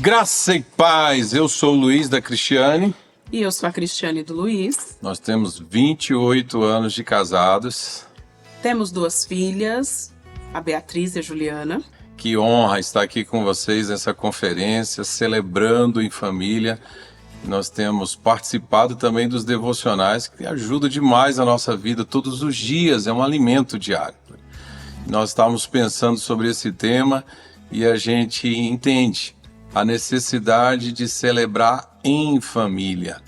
Graça e paz, eu sou o Luiz da Cristiane. E eu sou a Cristiane do Luiz. Nós temos 28 anos de casados. Temos 2 filhas, a Beatriz e a Juliana. Que honra estar aqui com vocês nessa conferência, celebrando em família. Nós temos participado também dos devocionais, que ajudam demais a nossa vida todos os dias, é um alimento diário. Nós estávamos pensando sobre esse tema e a gente entende a necessidade de celebrar em família.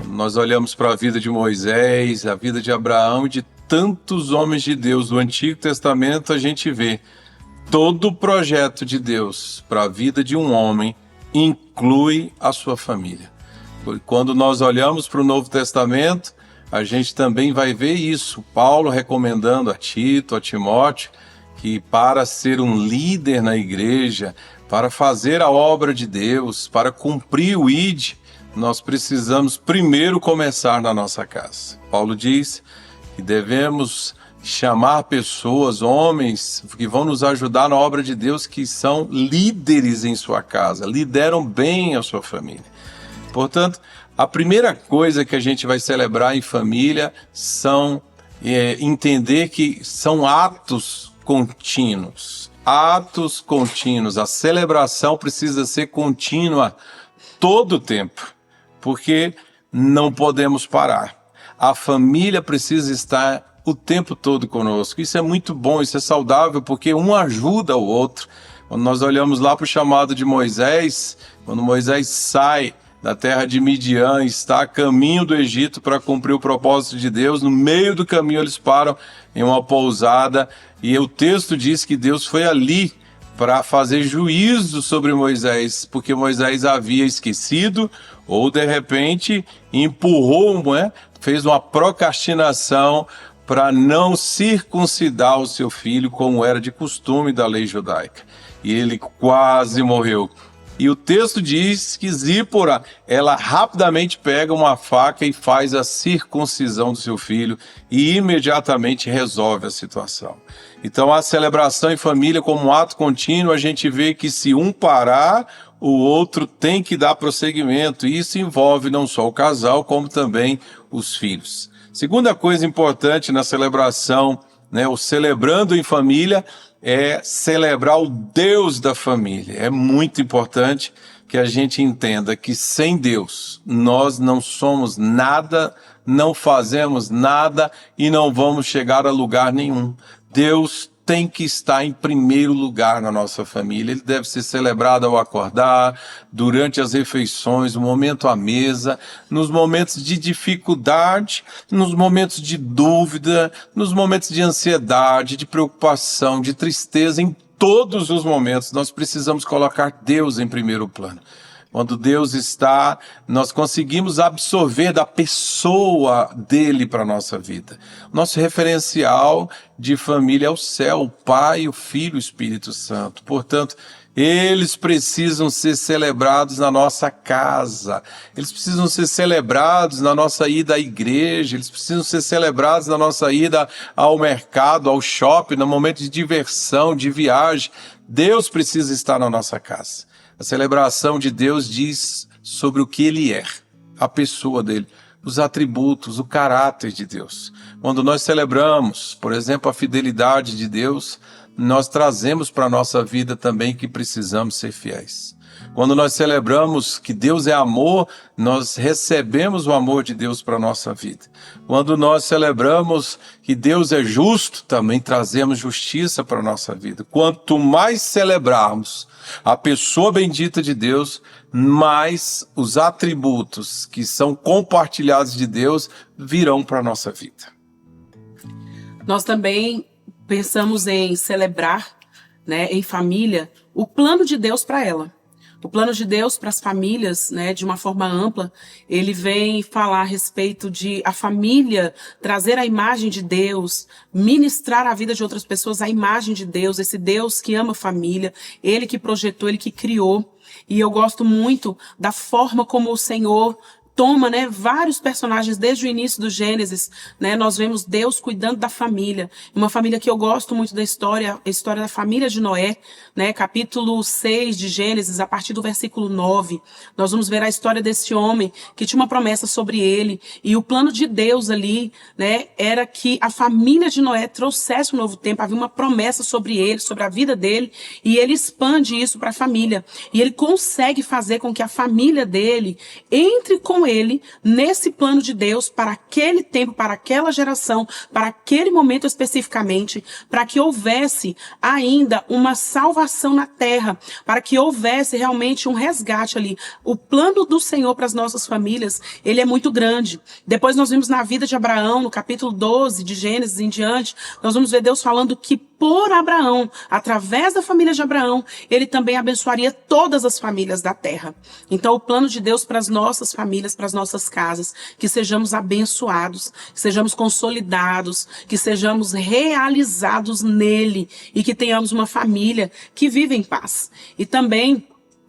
Nós olhamos para a vida de Moisés, a vida de Abraão e de tantos homens de Deus do Antigo Testamento. A gente vê todo o projeto de Deus para a vida de um homem inclui a sua família. Quando nós olhamos para o Novo Testamento, a gente também vai ver isso. Paulo recomendando a Tito, a Timóteo, que para ser um líder na igreja, para fazer a obra de Deus, para cumprir o ID, nós precisamos primeiro começar na nossa casa. Paulo diz que devemos chamar pessoas, homens, que vão nos ajudar na obra de Deus, que são líderes em sua casa, lideram bem a sua família. Portanto, a primeira coisa que a gente vai celebrar em família são entender que são atos contínuos. Atos contínuos. A celebração precisa ser contínua todo o tempo, porque não podemos parar. A família precisa estar o tempo todo conosco. Isso é muito bom, isso é saudável, porque um ajuda o outro. Quando nós olhamos lá para o chamado de Moisés, quando Moisés sai da terra de Midian, está a caminho do Egito para cumprir o propósito de Deus, no meio do caminho eles param em uma pousada, e o texto diz que Deus foi ali para fazer juízo sobre Moisés, porque Moisés havia esquecido, ou de repente empurrou, fez uma procrastinação para não circuncidar o seu filho, como era de costume da lei judaica. E ele quase morreu. E o texto diz que Zípora, ela rapidamente pega uma faca e faz a circuncisão do seu filho e imediatamente resolve a situação. Então a celebração em família como um ato contínuo, a gente vê que se um parar, o outro tem que dar prosseguimento. E isso envolve não só o casal, como também os filhos. Segunda coisa importante na celebração, o celebrando em família, é celebrar o Deus da família. É muito importante que a gente entenda que sem Deus nós não somos nada, não fazemos nada e não vamos chegar a lugar nenhum. Deus tem que estar em primeiro lugar na nossa família. Ele deve ser celebrado ao acordar, durante as refeições, no momento à mesa, nos momentos de dificuldade, nos momentos de dúvida, nos momentos de ansiedade, de preocupação, de tristeza. Em todos os momentos nós precisamos colocar Deus em primeiro plano. Quando Deus está, nós conseguimos absorver da pessoa dele para a nossa vida. Nosso referencial de família é o céu, o Pai, o Filho e o Espírito Santo. Portanto, eles precisam ser celebrados na nossa casa. Eles precisam ser celebrados na nossa ida à igreja. Eles precisam ser celebrados na nossa ida ao mercado, ao shopping, no momento de diversão, de viagem. Deus precisa estar na nossa casa. A celebração de Deus diz sobre o que Ele é, a pessoa dele, os atributos, o caráter de Deus. Quando nós celebramos, por exemplo, a fidelidade de Deus, nós trazemos para a nossa vida também que precisamos ser fiéis. Quando nós celebramos que Deus é amor, nós recebemos o amor de Deus para a nossa vida. Quando nós celebramos que Deus é justo, também trazemos justiça para a nossa vida. Quanto mais celebrarmos a pessoa bendita de Deus, mais os atributos que são compartilhados de Deus virão para a nossa vida. Nós também pensamos em celebrar, em família, o plano de Deus para ela. O plano de Deus para as famílias, de uma forma ampla, ele vem falar a respeito de a família trazer a imagem de Deus, ministrar a vida de outras pessoas a imagem de Deus, esse Deus que ama a família, ele que projetou, ele que criou. E eu gosto muito da forma como o Senhor toma, né, vários personagens desde o início do Gênesis, né, nós vemos Deus cuidando da família, uma família que eu gosto muito da história, a história da família de Noé, né, capítulo 6 de Gênesis, a partir do versículo 9, nós vamos ver a história desse homem que tinha uma promessa sobre ele, e o plano de Deus ali, né, era que a família de Noé trouxesse um novo tempo, havia uma promessa sobre ele, sobre a vida dele, e ele expande isso para a família, e ele consegue fazer com que a família dele entre com ele nesse plano de Deus para aquele tempo, para aquela geração, para aquele momento especificamente, para que houvesse ainda uma salvação na terra, para que houvesse realmente um resgate ali. O plano do Senhor para as nossas famílias, ele é muito grande. Depois nós vimos na vida de Abraão, no capítulo 12 de Gênesis em diante, nós vamos ver Deus falando que por Abraão, através da família de Abraão, ele também abençoaria todas as famílias da terra. Então o plano de Deus para as nossas famílias, para as nossas casas, que sejamos abençoados, que sejamos consolidados, que sejamos realizados nele e que tenhamos uma família que vive em paz. E também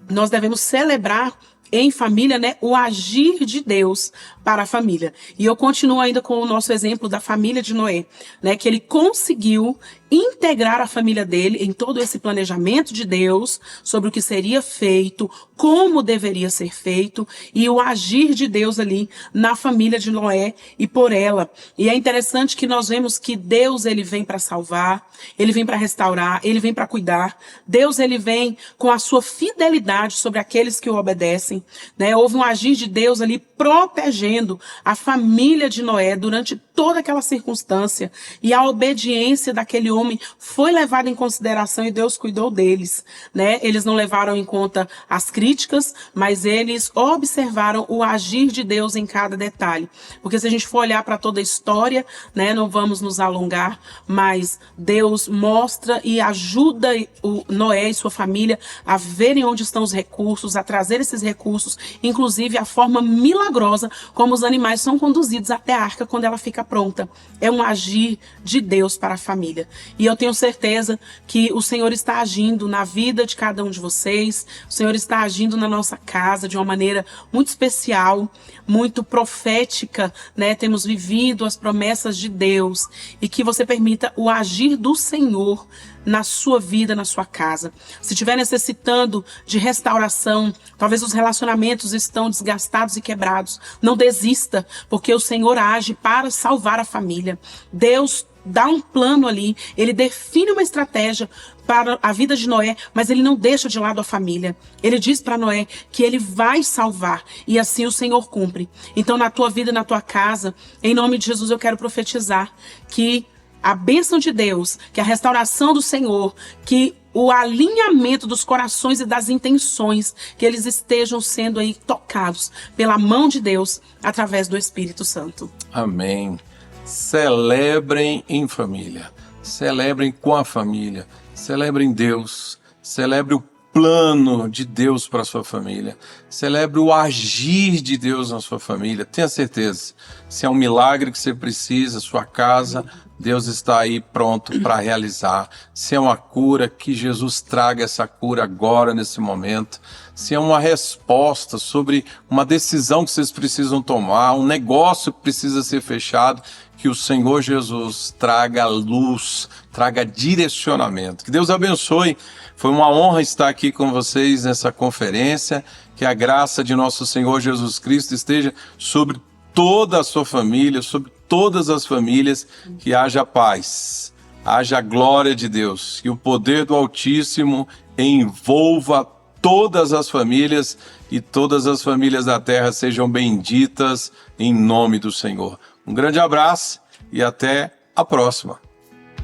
nós devemos celebrar em família, né, o agir de Deus para a família. E eu continuo ainda com o nosso exemplo da família de Noé, né, que ele conseguiu integrar a família dele em todo esse planejamento de Deus sobre o que seria feito, como deveria ser feito e o agir de Deus ali na família de Noé e por ela. E é interessante que nós vemos que Deus, ele vem para salvar, ele vem para restaurar, ele vem para cuidar. Deus, ele vem com a sua fidelidade sobre aqueles que o obedecem, né? Houve um agir de Deus ali protegendo a família de Noé durante toda aquela circunstância, e a obediência daquele homem foi levada em consideração e Deus cuidou deles, né? Eles não levaram em conta as críticas, mas eles observaram o agir de Deus em cada detalhe. Porque se a gente for olhar para toda a história, né, não vamos nos alongar, mas Deus mostra e ajuda o Noé e sua família a verem onde estão os recursos, a trazer esses recursos, inclusive a forma milagrosa como os animais são conduzidos até a arca quando ela fica pronta. É um agir de Deus para a família. E eu tenho certeza que o Senhor está agindo na vida de cada um de vocês, o Senhor está agindo na nossa casa de uma maneira muito especial, muito profética, né? Temos vivido as promessas de Deus e que você permita o agir do Senhor na sua vida, na sua casa. Se estiver necessitando de restauração, talvez os relacionamentos estão desgastados e quebrados, não desista, porque o Senhor age para salvar a família. Deus dá um plano ali, ele define uma estratégia para a vida de Noé, mas ele não deixa de lado a família. Ele diz para Noé que ele vai salvar e assim o Senhor cumpre. Então na tua vida, na tua casa, em nome de Jesus eu quero profetizar que a bênção de Deus, que a restauração do Senhor, que o alinhamento dos corações e das intenções, que eles estejam sendo aí tocados pela mão de Deus através do Espírito Santo. Amém. Celebrem em família, celebrem com a família, celebrem Deus, celebre o plano de Deus para a sua família, celebre o agir de Deus na sua família. Tenha certeza, se é um milagre que você precisa, sua casa, Deus está aí pronto para realizar. Se é uma cura, que Jesus traga essa cura agora, nesse momento. Se é uma resposta sobre uma decisão que vocês precisam tomar, um negócio que precisa ser fechado, que o Senhor Jesus traga luz, traga direcionamento. Que Deus abençoe. Foi uma honra estar aqui com vocês nessa conferência. Que a graça de nosso Senhor Jesus Cristo esteja sobre toda a sua família, sobre todas as famílias, que haja paz, haja glória de Deus, que o poder do Altíssimo envolva todas as famílias e todas as famílias da terra sejam benditas em nome do Senhor. Um grande abraço e até a próxima.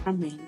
Amém.